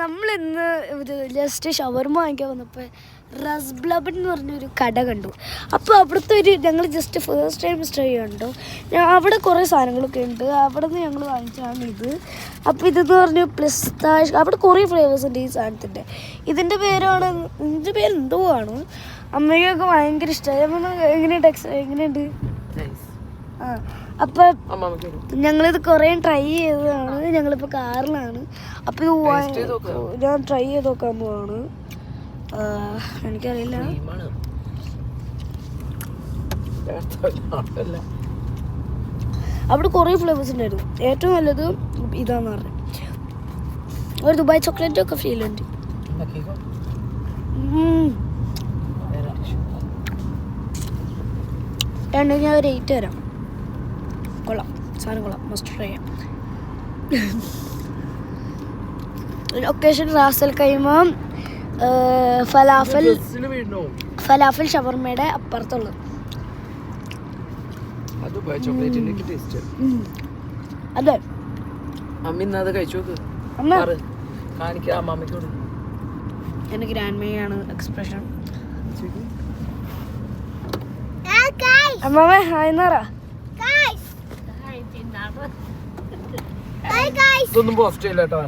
നമ്മളിന്ന് ഒരു ജസ്റ്റ് ഷവർമ വാങ്ങിക്കാൻ വന്നപ്പോൾ റസ്ബ്ലബ് എന്ന് പറഞ്ഞൊരു കട കണ്ടു. അപ്പോൾ അവിടുത്തെ ഞങ്ങൾ ജസ്റ്റ് ഫസ്റ്റ് ടൈം സ്റ്റേ കണ്ടു. അവിടെ കുറേ സാധനങ്ങളൊക്കെ ഉണ്ട്. അവിടെ നിന്ന് ഞങ്ങൾ വാങ്ങിച്ചതാണ് ഇത്. അപ്പോൾ ഇതെന്ന് പറഞ്ഞു പിസ്താഷ്, അവിടെ കുറേ ഫ്ലേവേഴ്സ് ഉണ്ട് ഈ സാധനത്തിൻ്റെ. ഇതിൻ്റെ പേരെന്തോ ആണ്. അമ്മയ്ക്കൊക്കെ ഭയങ്കര ഇഷ്ടമായി. എങ്ങനെയുണ്ട്? ആ, അപ്പം ഞങ്ങളിത് കുറേ ട്രൈ ചെയ്തതാണ്. ഞങ്ങളിപ്പോൾ കാറിലാണ്. അപ്പോൾ ഇത് ഞാൻ ട്രൈ ചെയ്ത് നോക്കാൻ പോവാണ്. എനിക്കറിയില്ല. അവിടെ കുറേ ഫ്ലേവേഴ്സ് ഉണ്ടായിരുന്നു. ഏറ്റവും നല്ലത് ഇതാന്ന് പറഞ്ഞു. ഒരു ദുബായ് ചോക്ലേറ്റ് ഒക്കെ ഫീൽ ഉണ്ട്. ഞാൻ ഒരു 8 തരാം. കൊള്ളാം, സാധനം കൊള്ളാം, മസ്റ്റ് ട്രൈ ചെയ്യാം. Location Ras al Khaimah falafel ഷവർമയുടെ അപ്പുറത്തുള്ളത്. അതെ, എന്റെ ഗ്രാൻഡ് മയാണ് എക്സ്പ്രഷൻ. അമ്മാമേ ഹായ്ന്നാറാ. ഇതൊന്നും പോസ്റ്റ് ചെയ്യില്ല കേട്ടോ.